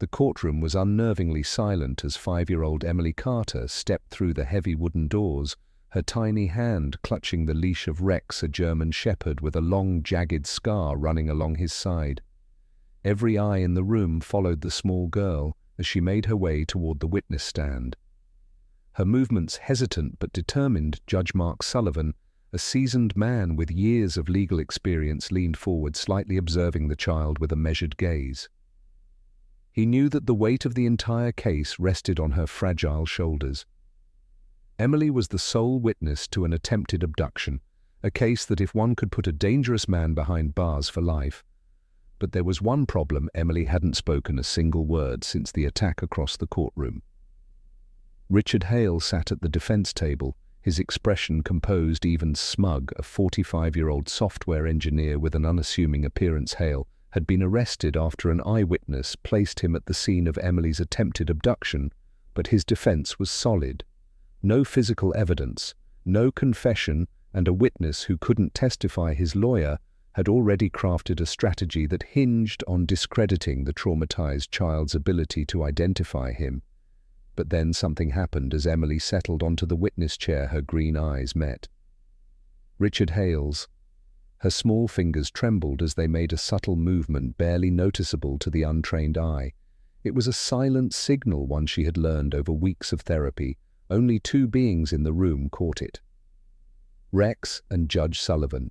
The courtroom was unnervingly silent as 5-year-old Emily Carter stepped through the heavy wooden doors, her tiny hand clutching the leash of Rex, a German shepherd with a long, jagged scar running along his side. Every eye in the room followed the small girl as she made her way toward the witness stand. Her movements hesitant but determined, Judge Mark Sullivan, a seasoned man with years of legal experience, leaned forward, slightly observing the child with a measured gaze. He knew that the weight of the entire case rested on her fragile shoulders. Emily was the sole witness to an attempted abduction, a case that if one could put a dangerous man behind bars for life. But there was one problem: Emily hadn't spoken a single word since the attack across the courtroom. Richard Hale sat at the defense table, his expression composed, even smug. A 45-year-old software engineer with an unassuming appearance. Hale had been arrested after an eyewitness placed him at the scene of Emily's attempted abduction, but his defense was solid. No physical evidence, no confession, and a witness who couldn't testify. His lawyer had already crafted a strategy that hinged on discrediting the traumatized child's ability to identify him. But then something happened as Emily settled onto the witness chair. Her green eyes met Richard Hale's. Her small fingers trembled as they made a subtle movement barely noticeable to the untrained eye. It was a silent signal, one she had learned over weeks of therapy. Only two beings in the room caught it: Rex and Judge Sullivan.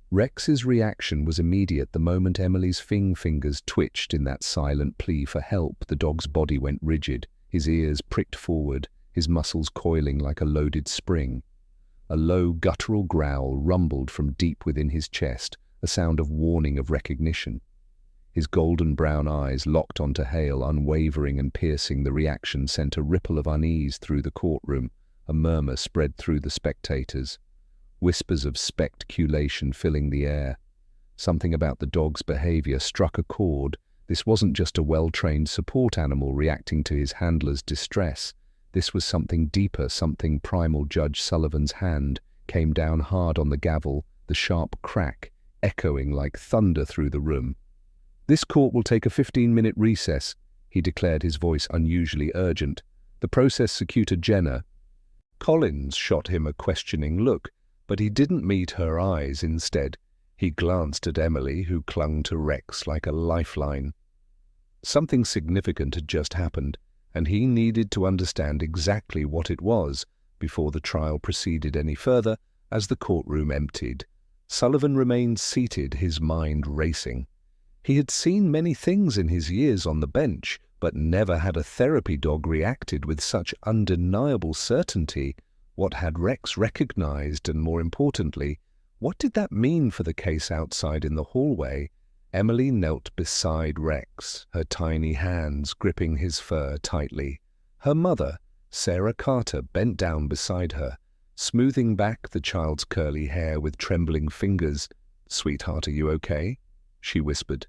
Rex's reaction was immediate the moment Emily's fingers twitched in that silent plea for help. The dog's body went rigid, his ears pricked forward, his muscles coiling like a loaded spring. A low, guttural growl rumbled from deep within his chest, a sound of warning, of recognition. His golden brown eyes locked onto Hale, unwavering and piercing. The reaction sent a ripple of unease through the courtroom. A murmur spread through the spectators, whispers of speculation filling the air. Something about the dog's behavior struck a chord. This wasn't just a well-trained support animal reacting to his handler's distress. This was something deeper, something primal. Judge Sullivan's hand came down hard on the gavel, the sharp crack echoing like thunder through the room. "This court will take a 15-minute recess," he declared, his voice unusually urgent. "The process secutor Jenna." Collins shot him a questioning look, but he didn't meet her eyes. Instead, he glanced at Emily, who clung to Rex like a lifeline. Something significant had just happened, and he needed to understand exactly what it was before the trial proceeded any further. As the courtroom emptied, Sullivan remained seated, his mind racing. He had seen many things in his years on the bench, but never had a therapy dog reacted with such undeniable certainty. What had Rex recognized, and more importantly, what did that mean for the case outside in the hallway? Emily knelt beside Rex, her tiny hands gripping his fur tightly. Her mother, Sarah Carter, bent down beside her, smoothing back the child's curly hair with trembling fingers. "Sweetheart, are you okay?" she whispered.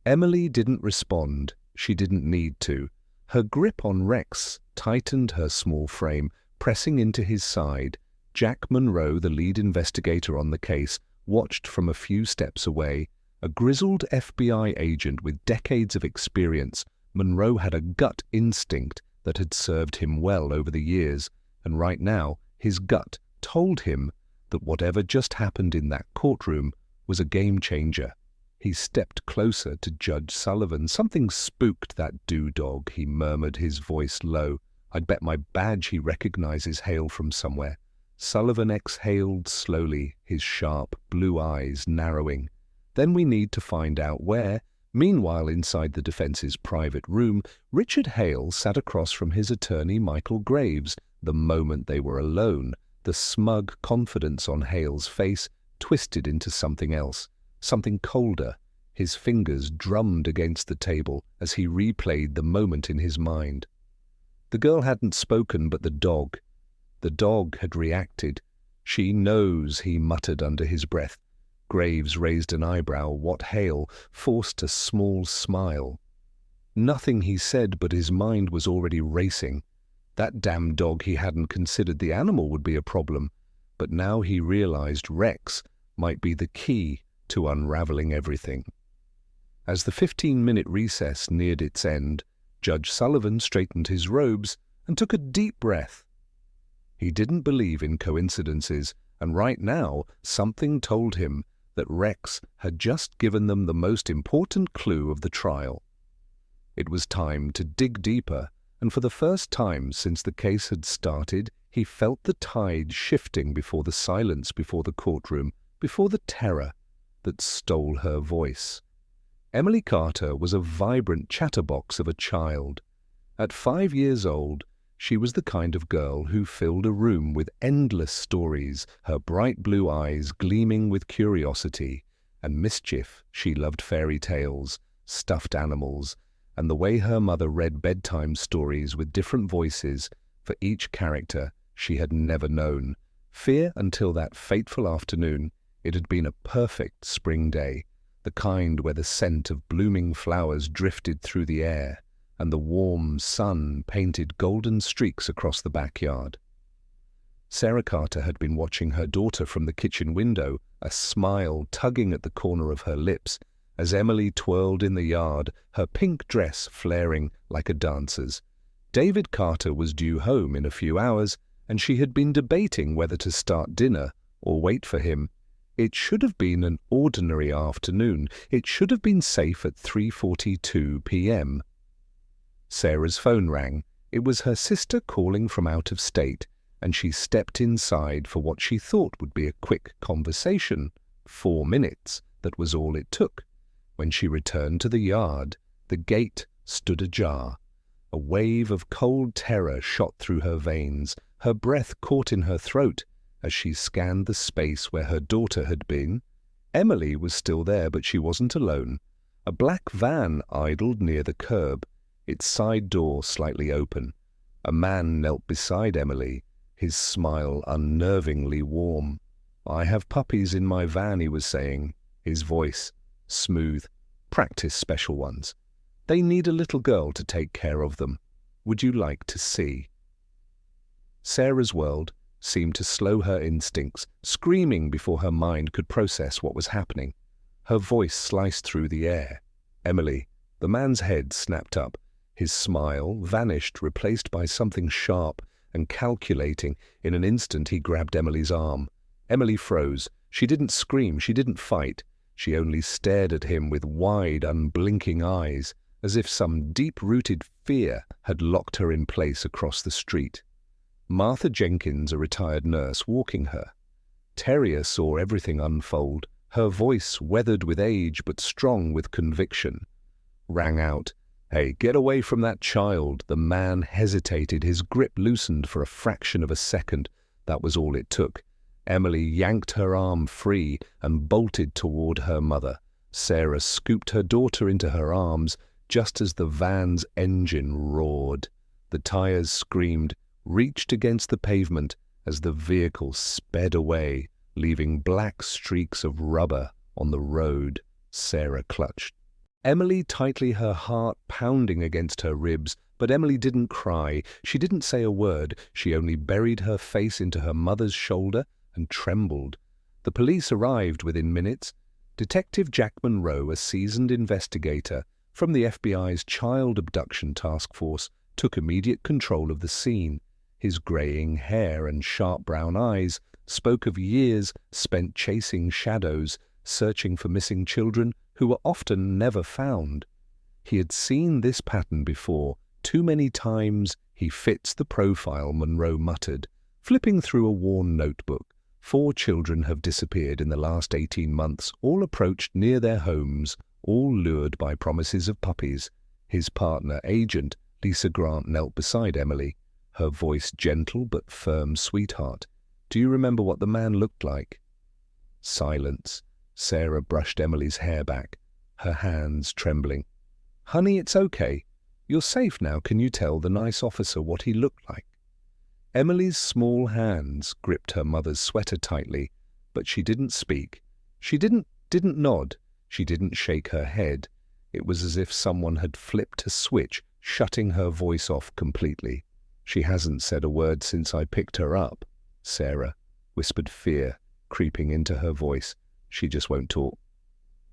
Emily didn't respond. She didn't need to. Her grip on Rex tightened her small frame, pressing into his side. Jack Monroe, the lead investigator on the case, watched from a few steps away. A grizzled FBI agent with decades of experience, Monroe had a gut instinct that had served him well over the years, and right now his gut told him that whatever just happened in that courtroom was a game-changer. He stepped closer to Judge Sullivan. "Something spooked that dog," he murmured, his voice low. "I'd bet my badge he recognizes Hale from somewhere." Sullivan exhaled slowly, his sharp blue eyes narrowing. "Then we need to find out where." Meanwhile, inside the defense's private room, Richard Hale sat across from his attorney, Michael Graves. The moment they were alone, the smug confidence on Hale's face twisted into something else, something colder. His fingers drummed against the table as he replayed the moment in his mind. The girl hadn't spoken, but the dog had reacted. "She knows," he muttered under his breath. Graves raised an eyebrow. What? Hale forced a small smile. Nothing, he said, but his mind was already racing. That damn dog, he hadn't considered the animal would be a problem, but now he realized Rex might be the key to unraveling everything. As the 15-minute recess neared its end, Judge Sullivan straightened his robes and took a deep breath. He didn't believe in coincidences, and right now something told him that Rex had just given them the most important clue of the trial. It was time to dig deeper, and for the first time since the case had started, he felt the tide shifting before the silence before the courtroom, before the terror that stole her voice. Emily Carter was a vibrant chatterbox of a child. At 5 years old, she was the kind of girl who filled a room with endless stories, her bright blue eyes gleaming with curiosity and mischief. She loved fairy tales, stuffed animals, and the way her mother read bedtime stories with different voices for each character she had never known. Fear until that fateful afternoon. It had been a perfect spring day, the kind where the scent of blooming flowers drifted through the air, and the warm sun painted golden streaks across the backyard. Sarah Carter had been watching her daughter from the kitchen window, a smile tugging at the corner of her lips, as Emily twirled in the yard, her pink dress flaring like a dancer's. David Carter was due home in a few hours, and she had been debating whether to start dinner or wait for him. It should have been an ordinary afternoon. It should have been safe at 3:42 p.m. Sarah's phone rang. It was her sister calling from out of state, and she stepped inside for what she thought would be a quick conversation. 4 minutes, that was all it took. When she returned to the yard, the gate stood ajar. A wave of cold terror shot through her veins. Her breath caught in her throat as she scanned the space where her daughter had been. Emily was still there, but she wasn't alone. A black van idled near the curb, its side door slightly open. A man knelt beside Emily, his smile unnervingly warm. "I have puppies in my van," he was saying, his voice smooth. "Practice special ones. They need a little girl to take care of them. Would you like to see?" Sarah's world seemed to slow her instincts, screaming before her mind could process what was happening. Her voice sliced through the air. "Emily." The man's head snapped up. His smile vanished, replaced by something sharp and calculating. In an instant he grabbed Emily's arm. Emily froze. She didn't scream, she didn't fight. She only stared at him with wide, unblinking eyes, as if some deep-rooted fear had locked her in place across the street. Martha Jenkins, a retired nurse, walking her. Terrier saw everything unfold. Her voice, weathered with age but strong with conviction, rang out, "Hey, get away from that child." The man hesitated, his grip loosened for a fraction of a second. That was all it took. Emily yanked her arm free and bolted toward her mother. Sarah scooped her daughter into her arms just as the van's engine roared. The tires screamed, reached against the pavement as the vehicle sped away, leaving black streaks of rubber on the road. Sarah clutched Emily tightly, her heart pounding against her ribs. But Emily didn't cry. She didn't say a word. She only buried her face into her mother's shoulder and trembled. The police arrived within minutes. Detective Jack Monroe, a seasoned investigator from the FBI's Child Abduction Task Force, took immediate control of the scene. His graying hair and sharp brown eyes spoke of years spent chasing shadows, searching for missing children who were often never found. He had seen this pattern before. Too many times. He fits the profile, Monroe muttered, flipping through a worn notebook. 4 children have disappeared in the last 18 months, all approached near their homes, all lured by promises of puppies. His partner, Agent Lisa Grant, knelt beside Emily, her voice gentle but firm. "Sweetheart, do you remember what the man looked like?" Silence. Sarah brushed Emily's hair back, her hands trembling. "Honey, it's okay. You're safe now. Can you tell the nice officer what he looked like?" Emily's small hands gripped her mother's sweater tightly, but she didn't speak. She didn't nod. She didn't shake her head. It was as if someone had flipped a switch, shutting her voice off completely. "She hasn't said a word since I picked her up," Sarah whispered, fear creeping into her voice. "She just won't talk."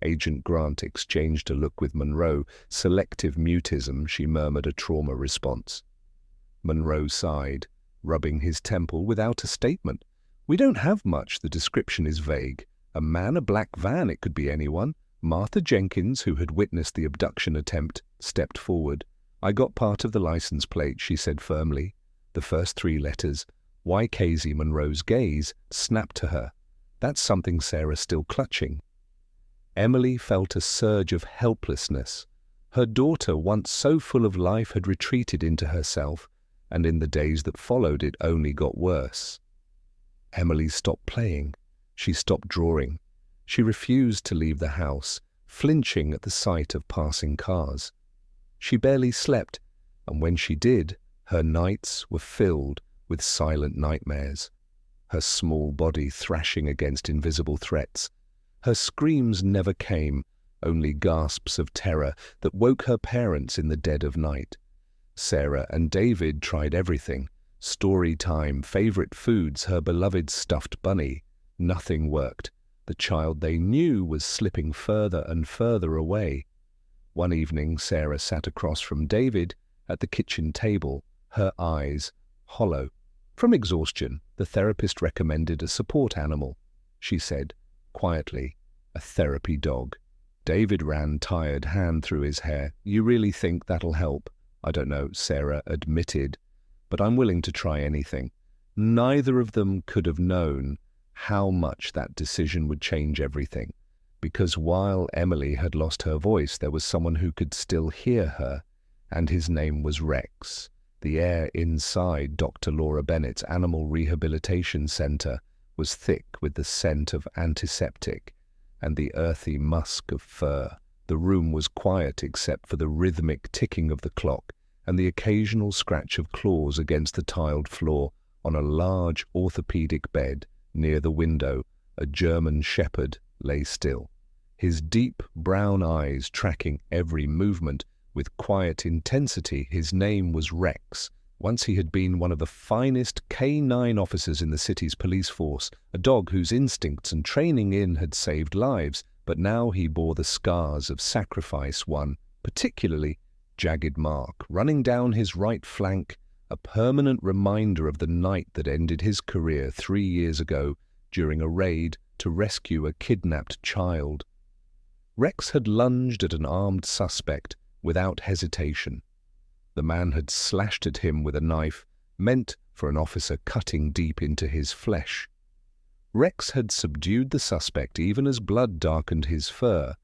Agent Grant exchanged a look with Monroe. Selective mutism, she murmured a trauma response. Monroe sighed, rubbing his temple without a statement. We don't have much. The description is vague. A man, a black van, it could be anyone. Martha Jenkins, who had witnessed the abduction attempt, stepped forward. I got part of the license plate, she said firmly. The first 3 letters. Why Casey Monroe's gaze snapped to her. That's something Sarah still clutching. Emily felt a surge of helplessness. Her daughter, once so full of life, had retreated into herself, and in the days that followed it only got worse. Emily stopped playing. She stopped drawing. She refused to leave the house, flinching at the sight of passing cars. She barely slept, and when she did, her nights were filled with silent nightmares. Her small body thrashing against invisible threats. Her screams never came, only gasps of terror that woke her parents in the dead of night. Sarah and David tried everything. Story time, favorite foods, her beloved stuffed bunny. Nothing worked. The child they knew was slipping further and further away. One evening, Sarah sat across from David at the kitchen table, her eyes hollow. From exhaustion, the therapist recommended a support animal. She said, quietly, a therapy dog. David ran tired hand through his hair. You really think that'll help? I don't know, Sarah admitted, but I'm willing to try anything. Neither of them could have known how much that decision would change everything, because while Emily had lost her voice, there was someone who could still hear her, and his name was Rex. The air inside Dr. Laura Bennett's Animal Rehabilitation Center was thick with the scent of antiseptic and the earthy musk of fur. The room was quiet except for the rhythmic ticking of the clock and the occasional scratch of claws against the tiled floor. On a large orthopedic bed near the window, a German shepherd lay still, his deep brown eyes tracking every movement with quiet intensity. His name was Rex. Once he had been one of the finest K-9 officers in the city's police force, a dog whose instincts and training in had saved lives, but now he bore the scars of sacrifice, one particularly jagged mark running down his right flank, a permanent reminder of the night that ended his career 3 years ago during a raid to rescue a kidnapped child. Rex had lunged at an armed suspect without hesitation. The man had slashed at him with a knife meant for an officer cutting deep into his flesh. Rex had subdued the suspect even as blood darkened his fur,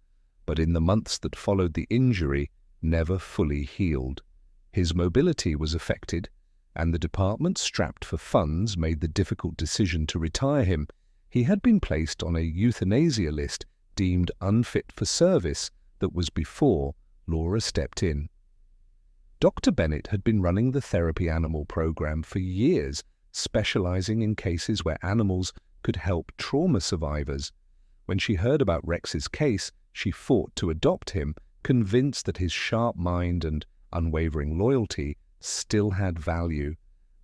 but in the months that followed the injury never fully healed. His mobility was affected, and the department strapped for funds made the difficult decision to retire him. He had been placed on a euthanasia list deemed unfit for service that was before Laura stepped in. Dr. Bennett had been running the therapy animal program for years, specializing in cases where animals could help trauma survivors. When she heard about Rex's case, she fought to adopt him, convinced that his sharp mind and unwavering loyalty still had value.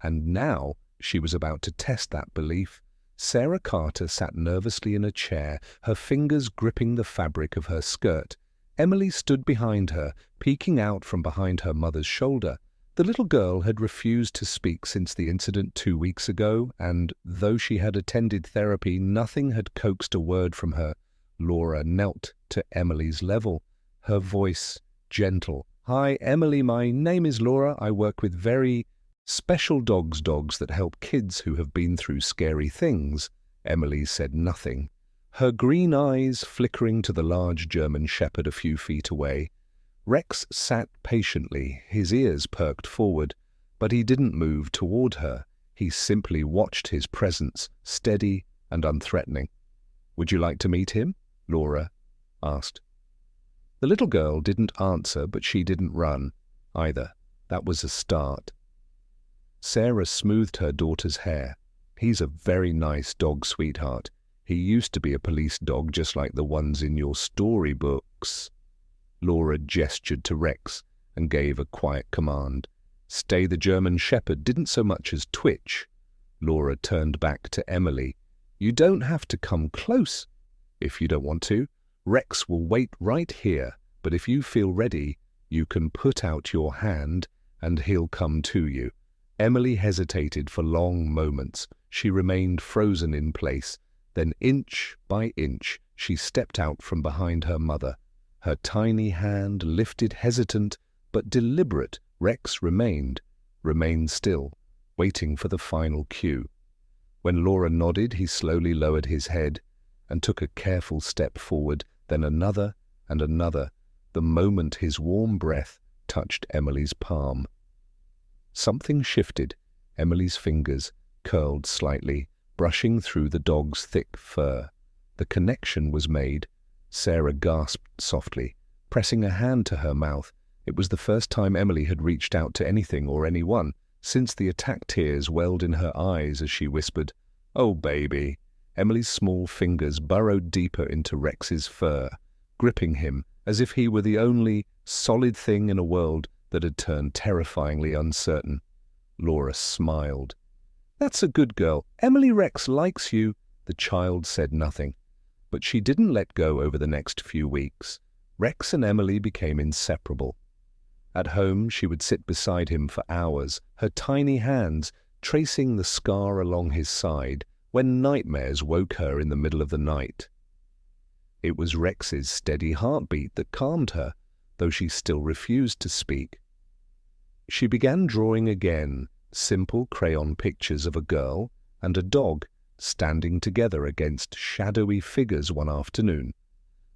And now she was about to test that belief. Sarah Carter sat nervously in a chair, her fingers gripping the fabric of her skirt. Emily stood behind her, peeking out from behind her mother's shoulder. The little girl had refused to speak since the incident 2 weeks ago, and though she had attended therapy, nothing had coaxed a word from her. Laura knelt to Emily's level, her voice gentle. Hi, Emily, my name is Laura. I work with very special dogs that help kids who have been through scary things. Emily said nothing, her green eyes flickering to the large German shepherd a few feet away. Rex sat patiently, his ears perked forward, but he didn't move toward her. He simply watched his presence, steady and unthreatening. Would you like to meet him? Laura asked. The little girl didn't answer, but she didn't run either. That was a start. Sarah smoothed her daughter's hair. He's a very nice dog, sweetheart. He used to be a police dog just like the ones in your storybooks. Laura gestured to Rex and gave a quiet command. Stay. The German shepherd didn't so much as twitch. Laura turned back to Emily. You don't have to come close if you don't want to. Rex will wait right here, but if you feel ready, you can put out your hand and he'll come to you." Emily hesitated for long moments. She remained frozen in place. Then, inch by inch, she stepped out from behind her mother. Her tiny hand lifted, hesitant but deliberate. Rex remained still, waiting for the final cue. When Laura nodded, he slowly lowered his head and took a careful step forward, then another and another, the moment his warm breath touched Emily's palm. Something shifted. Emily's fingers curled slightly, brushing through the dog's thick fur. The connection was made. Sarah gasped softly, pressing a hand to her mouth. It was the first time Emily had reached out to anything or anyone since the attack. Tears welled in her eyes as she whispered, "Oh, baby." Emily's small fingers burrowed deeper into Rex's fur, gripping him as if he were the only solid thing in a world that had turned terrifyingly uncertain. Laura smiled. "That's a good girl. Emily, Rex likes you." The child said nothing, but she didn't let go over the next few weeks. Rex and Emily became inseparable. At home, she would sit beside him for hours, her tiny hands tracing the scar along his side when nightmares woke her in the middle of the night. It was Rex's steady heartbeat that calmed her, though she still refused to speak. She began drawing again, simple crayon pictures of a girl and a dog standing together against shadowy figures one afternoon.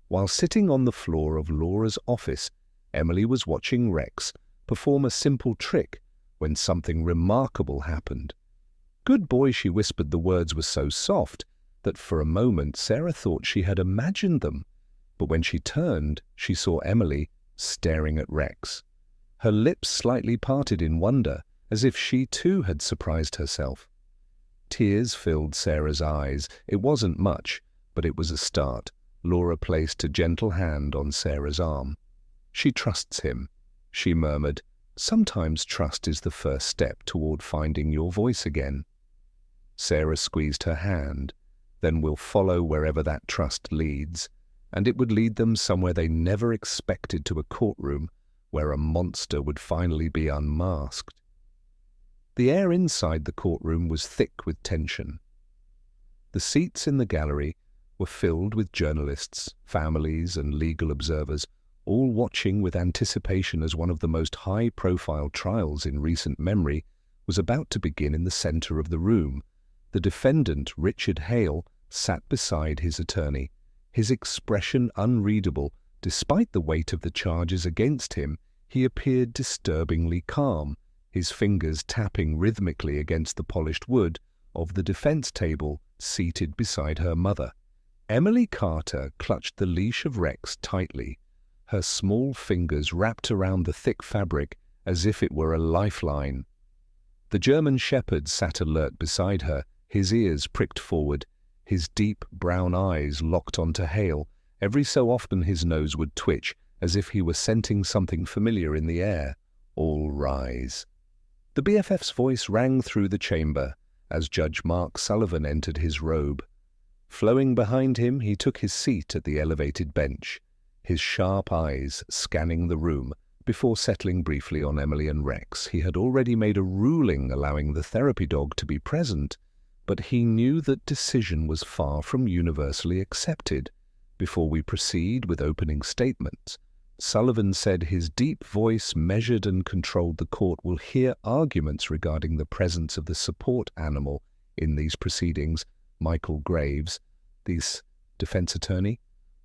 While sitting on the floor of Laura's office, Emily was watching Rex perform a simple trick when something remarkable happened. "Good boy," she whispered. The words were so soft that for a moment Sarah thought she had imagined them. But when she turned, she saw Emily staring at Rex. Her lips slightly parted in wonder, as if she too had surprised herself. Tears filled Sarah's eyes. It wasn't much, but it was a start. Laura placed a gentle hand on Sarah's arm. "She trusts him," she murmured. "Sometimes trust is the first step toward finding your voice again." Sarah squeezed her hand. "Then we'll follow wherever that trust leads." And it would lead them somewhere they never expected, to a courtroom where a monster would finally be unmasked. The air inside the courtroom was thick with tension. The seats in the gallery were filled with journalists, families, and legal observers, all watching with anticipation as one of the most high-profile trials in recent memory was about to begin. In the center of the room, the defendant, Richard Hale, sat beside his attorney, his expression unreadable. Despite the weight of the charges against him, he appeared disturbingly calm, his fingers tapping rhythmically against the polished wood of the defense table seated beside her mother. Emily Carter clutched the leash of Rex tightly, her small fingers wrapped around the thick fabric as if it were a lifeline. The German shepherd sat alert beside her, his ears pricked forward, his deep brown eyes locked onto Hale. Every so often his nose would twitch, as if he were scenting something familiar in the air. "All rise." The BFF's voice rang through the chamber as Judge Mark Sullivan entered his robe. Flowing behind him, he took his seat at the elevated bench, his sharp eyes scanning the room before settling briefly on Emily and Rex. He had already made a ruling allowing the therapy dog to be present, but he knew that decision was far from universally accepted. "Before we proceed with opening statements," Sullivan said, his deep voice measured and controlled, "the court will hear arguments regarding the presence of the support animal in these proceedings." Michael Graves, the defense attorney,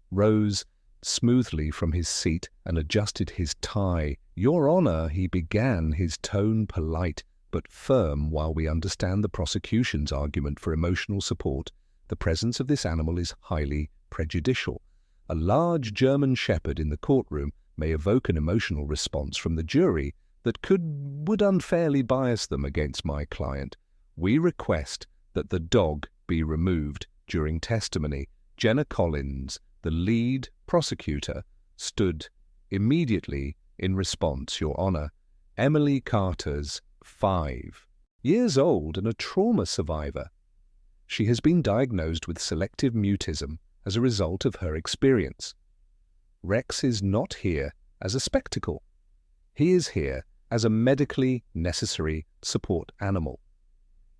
rose smoothly from his seat and adjusted his tie. "Your Honor," he began, his tone polite but firm, "while we understand the prosecution's argument for emotional support, the presence of this animal is highly prejudicial. A large German shepherd in the courtroom may evoke an emotional response from the jury that would unfairly bias them against my client. We request that the dog be removed." During testimony, Jenna Collins, the lead prosecutor, stood immediately in response. "Your Honor, Emily Carter's 5 years old and a trauma survivor. She has been diagnosed with selective mutism as a result of her experience. Rex is not here as a spectacle. He is here as a medically necessary support animal.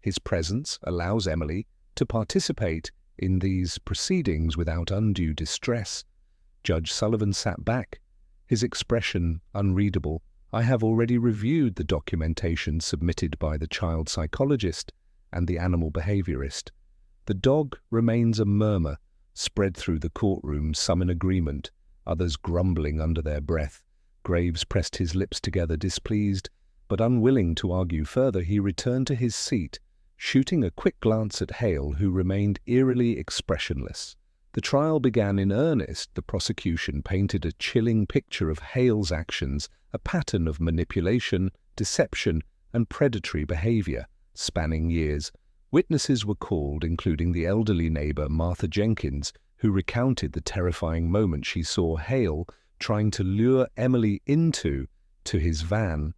His presence allows Emily to participate in these proceedings without undue distress. Judge Sullivan sat back, his expression unreadable. I have already reviewed the documentation submitted by the child psychologist and the animal behaviorist. The dog remains a murmur spread through the courtroom, some in agreement, others grumbling under their breath. Graves pressed his lips together, displeased, but unwilling to argue further. He returned to his seat, shooting a quick glance at Hale, who remained eerily expressionless. The trial began in earnest. The prosecution painted a chilling picture of Hale's actions, a pattern of manipulation, deception, and predatory behavior, spanning years. Witnesses were called, including the elderly neighbor Martha Jenkins, who recounted the terrifying moment she saw Hale trying to lure Emily into his van.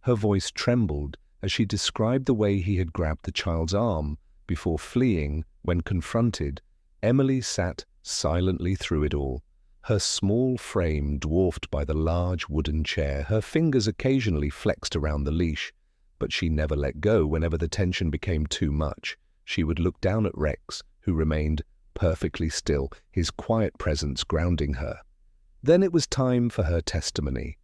Her voice trembled as she described the way he had grabbed the child's arm before fleeing when confronted. Emily sat silently through it all, her small frame dwarfed by the large wooden chair. Her fingers occasionally flexed around the leash, but she never let go. Whenever the tension became too much, she would look down at Rex, who remained perfectly still, his quiet presence grounding her. Then it was time for her testimony.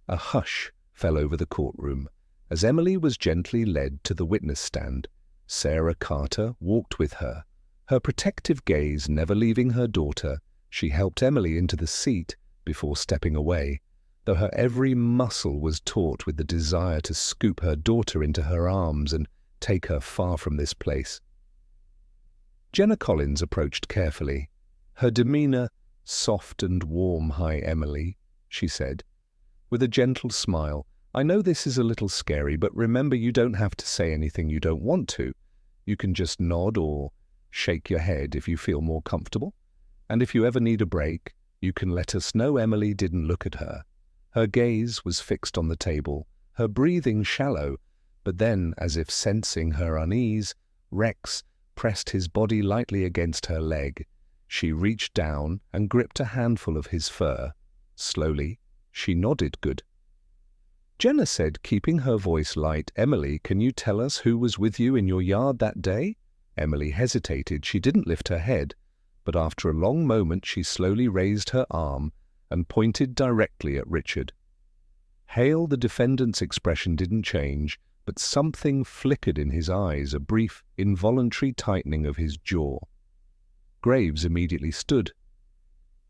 A hush fell over the courtroom as Emily was gently led to the witness stand. Sarah Carter walked with her, her protective gaze never leaving her daughter. She helped Emily into the seat before stepping away, though her every muscle was taut with the desire to scoop her daughter into her arms and take her far from this place. Jenna Collins approached carefully, her demeanor soft and warm. "Hi, Emily," she said, with a gentle smile. "I know this is a little scary, but remember, you don't have to say anything you don't want to. You can just nod or shake your head if you feel more comfortable. And if you ever need a break, you can let us know." Emily didn't look at her. Her gaze was fixed on the table, her breathing shallow, but then, as if sensing her unease, Rex pressed his body lightly against her leg. She reached down and gripped a handful of his fur. Slowly, she nodded. "Good." Jenna said, keeping her voice light, "Emily, can you tell us who was with you in your yard that day?" Emily hesitated. She didn't lift her head, but after a long moment she slowly raised her arm and pointed directly at Richard. Hale, the defendant's expression didn't change, but something flickered in his eyes, a brief, involuntary tightening of his jaw. Graves immediately stood.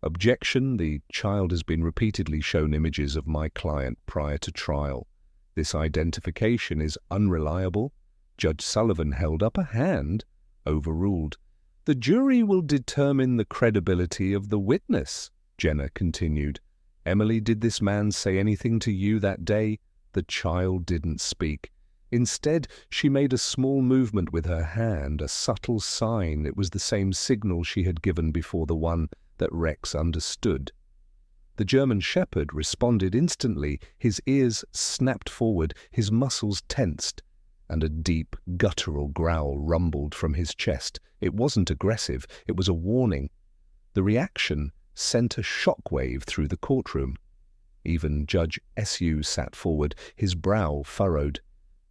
"Objection. The child has been repeatedly shown images of my client prior to trial. This identification is unreliable." Judge Sullivan held up a hand. Overruled. "The jury will determine the credibility of the witness," Jenna continued. "Emily, did this man say anything to you that day?" The child didn't speak. Instead, she made a small movement with her hand, a subtle sign. It was the same signal she had given before, the one that Rex understood. The German shepherd responded instantly. His ears snapped forward, his muscles tensed, and a deep, guttural growl rumbled from his chest. It wasn't aggressive, it was a warning. The reaction sent a shockwave through the courtroom. Even Judge S.U. sat forward, his brow furrowed.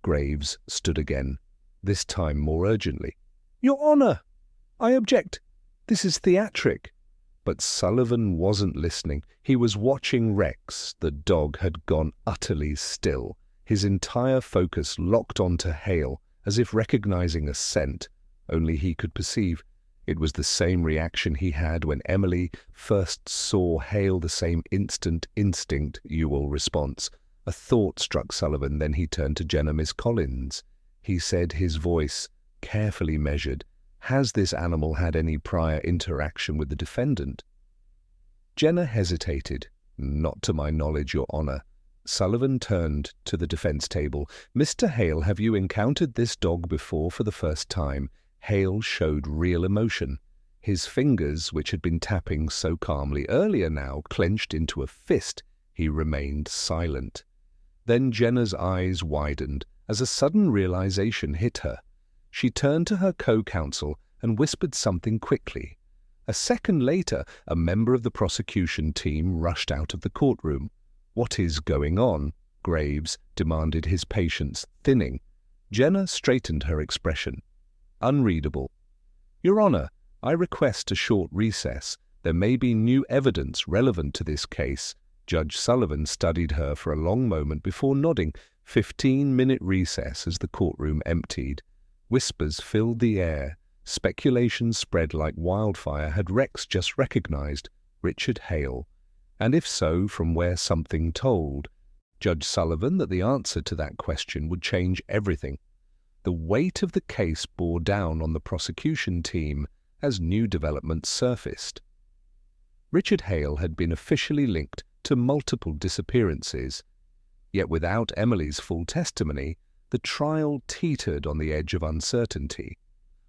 Graves stood again, this time more urgently. "Your Honor, I object. This is theatric." But Sullivan wasn't listening. He was watching Rex. The dog had gone utterly still, his entire focus locked onto Hale, as if recognizing a scent only he could perceive. It was the same reaction he had when Emily first saw Hale, the same instinctual response. A thought struck Sullivan, then he turned to Jenna. "Miss Collins," he said, his voice carefully measured, "has this animal had any prior interaction with the defendant?" Jenna hesitated. "Not to my knowledge, Your Honor." Sullivan turned to the defense table. "Mr. Hale, have you encountered this dog before for the first time?" Hale showed real emotion. His fingers, which had been tapping so calmly earlier, now clenched into a fist. He remained silent. Then Jenna's eyes widened as a sudden realization hit her. She turned to her co-counsel and whispered something quickly. A second later, a member of the prosecution team rushed out of the courtroom. "What is going on?" Graves demanded, his patience thinning. Jenna straightened her expression. Unreadable. "Your Honor, I request a short recess. There may be new evidence relevant to this case." Judge Sullivan studied her for a long moment before nodding. 15-minute recess as the courtroom emptied. Whispers filled the air. Speculation spread like wildfire. Had Rex just recognized Richard Hale? And if so, from where? Something told Judge Sullivan that the answer to that question would change everything. The weight of the case bore down on the prosecution team as new developments surfaced. Richard Hale had been officially linked to multiple disappearances. Yet without Emily's full testimony, the trial teetered on the edge of uncertainty.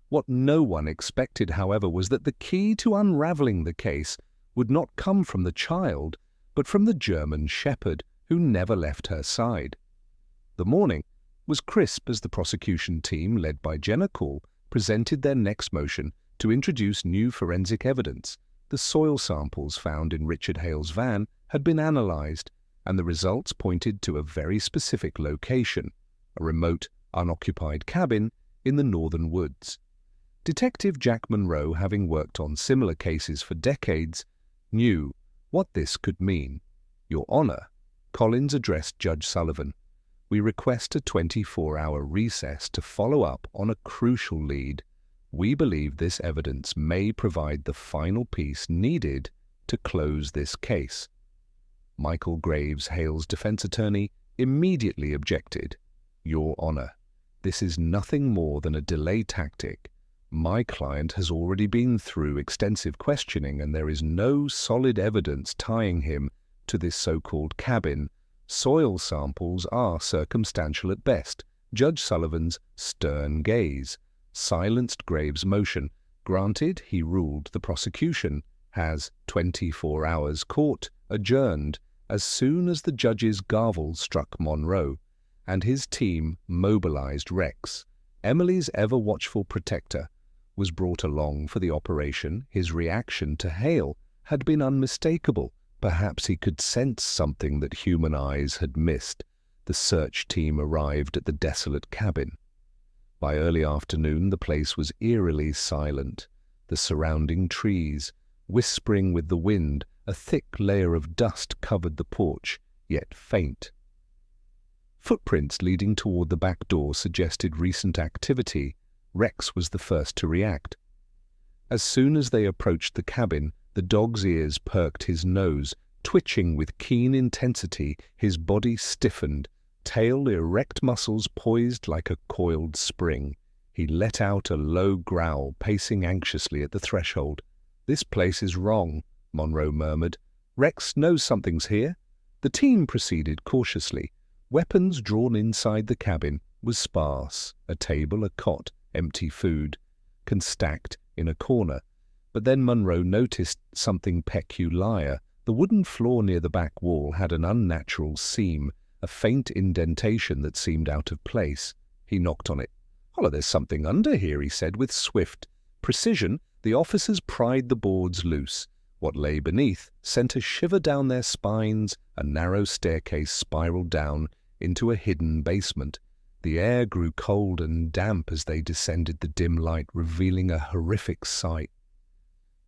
What no one expected, however, was that the key to unraveling the case would not come from the child, but from the German shepherd who never left her side. The morning was crisp as the prosecution team, led by Jenna Call, presented their next motion to introduce new forensic evidence. The soil samples found in Richard Hale's van had been analyzed, and the results pointed to a very specific location, a remote, unoccupied cabin in the northern woods. Detective Jack Monroe, having worked on similar cases for decades, knew what this could mean. "Your Honor," Collins addressed Judge Sullivan, "we request a 24-hour recess to follow up on a crucial lead. We believe this evidence may provide the final piece needed to close this case." Michael Graves, Hale's defense attorney, immediately objected. "Your Honor, this is nothing more than a delay tactic. My client has already been through extensive questioning, and there is no solid evidence tying him to this so-called cabin. Soil samples are circumstantial at best." Judge Sullivan's stern gaze silenced Graves' motion. Granted, he ruled, the prosecution has 24 hours. Court adjourned as soon as the judge's gavel struck Monroe, and his team mobilized Rex, Emily's ever-watchful protector, was brought along for the operation. His reaction to Hale had been unmistakable. Perhaps he could sense something that human eyes had missed. The search team arrived at the desolate cabin. By early afternoon, the place was eerily silent. The surrounding trees, whispering with the wind, a thick layer of dust covered the porch, yet faint. Footprints leading toward the back door suggested recent activity. Rex was the first to react. As soon as they approached the cabin, the dog's ears perked, his nose twitching with keen intensity, his body stiffened, tail erect, muscles poised like a coiled spring. He let out a low growl, pacing anxiously at the threshold. "This place is wrong," Monroe murmured. "Rex knows something's here." The team proceeded cautiously. Weapons drawn inside the cabin was sparse, a table, a cot, empty food, stacked in a corner. But then Monroe noticed something peculiar. The wooden floor near the back wall had an unnatural seam, a faint indentation that seemed out of place. He knocked on it. "Holla, there's something under here," he said with swift precision. The officers pried the boards loose. What lay beneath sent a shiver down their spines. A narrow staircase spiraled down into a hidden basement. The air grew cold and damp as they descended, the dim light revealing a horrific sight.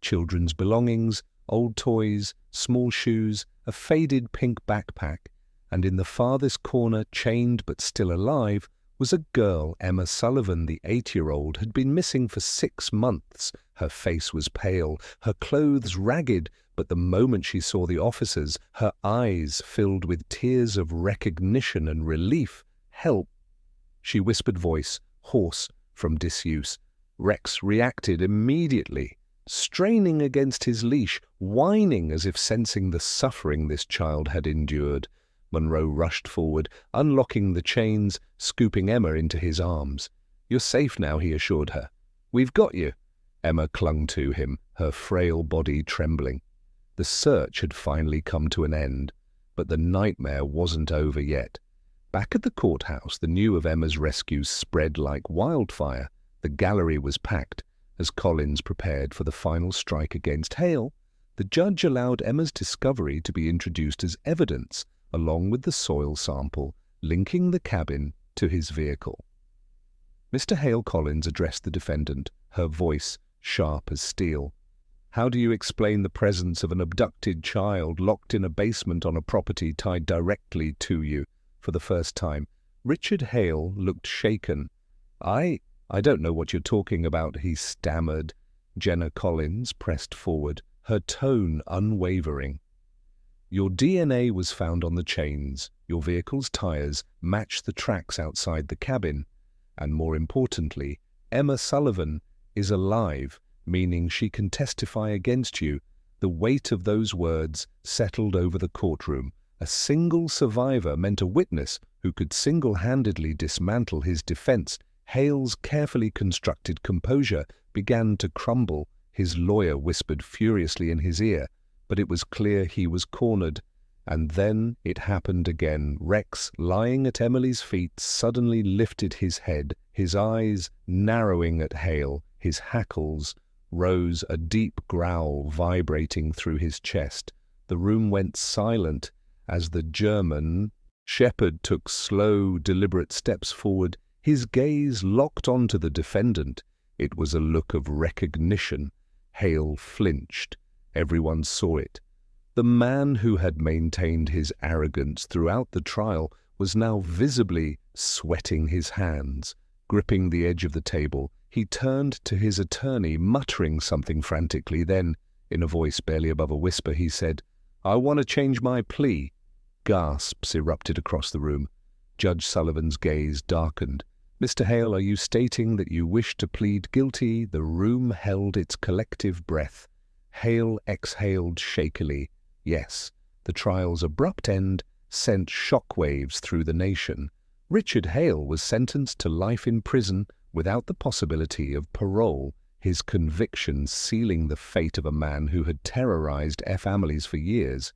Children's belongings, old toys, small shoes, a faded pink backpack, and in the farthest corner, chained but still alive, was a girl. Emma Sullivan, the 8-year-old, had been missing for 6 months. Her face was pale, her clothes ragged, but the moment she saw the officers, her eyes filled with tears of recognition and relief. "Help!" She whispered, voice hoarse from disuse. Rex reacted immediately, straining against his leash, whining as if sensing the suffering this child had endured. Monroe rushed forward, unlocking the chains, scooping Emma into his arms. "You're safe now," he assured her. "We've got you." Emma clung to him, her frail body trembling. The search had finally come to an end, but the nightmare wasn't over yet. Back at the courthouse, the news of Emma's rescue spread like wildfire. The gallery was packed. As Collins prepared for the final strike against Hale, the judge allowed Emma's discovery to be introduced as evidence, along with the soil sample linking the cabin to his vehicle. Mr. Hale Collins addressed the defendant, her voice sharp as steel. "How do you explain the presence of an abducted child locked in a basement on a property tied directly to you for the first time?" Richard Hale looked shaken. I don't know what you're talking about," he stammered. Jenna Collins pressed forward, her tone unwavering. "Your DNA was found on the chains. Your vehicle's tires match the tracks outside the cabin. And more importantly, Emma Sullivan is alive, meaning she can testify against you." The weight of those words settled over the courtroom. A single survivor meant a witness who could single-handedly dismantle his defense. Hale's carefully constructed composure began to crumble. His lawyer whispered furiously in his ear, but it was clear he was cornered. And then it happened again. Rex, lying at Emily's feet, suddenly lifted his head, his eyes narrowing at Hale. His hackles rose, a deep growl vibrating through his chest. The room went silent as the German shepherd took slow, deliberate steps forward, his gaze locked onto the defendant. It was a look of recognition. Hale flinched. Everyone saw it. The man who had maintained his arrogance throughout the trial was now visibly sweating his hands. Gripping the edge of the table, he turned to his attorney, muttering something frantically. Then, in a voice barely above a whisper, he said, "I want to change my plea." Gasps erupted across the room. Judge Sullivan's gaze darkened. "Mr. Hale, are you stating that you wish to plead guilty?" The room held its collective breath. Hale exhaled shakily. Yes. The trial's abrupt end sent shockwaves through the nation. Richard Hale was sentenced to life in prison without the possibility of parole, his conviction sealing the fate of a man who had terrorized families for years.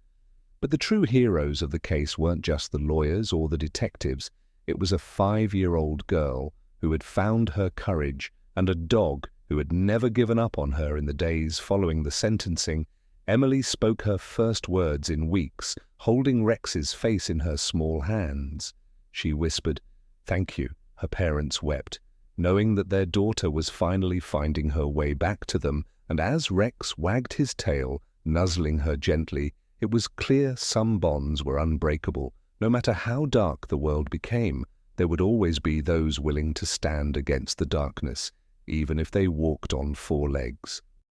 But the true heroes of the case weren't just the lawyers or the detectives. It was a 5-year-old girl who had found her courage and a dog who had never given up on her in the days following the sentencing. Emily spoke her first words in weeks, holding Rex's face in her small hands. She whispered, "Thank you." Her parents wept, knowing that their daughter was finally finding her way back to them, and as Rex wagged his tail, nuzzling her gently, it was clear some bonds were unbreakable. No matter how dark the world became, there would always be those willing to stand against the darkness, even if they walked on 4 legs.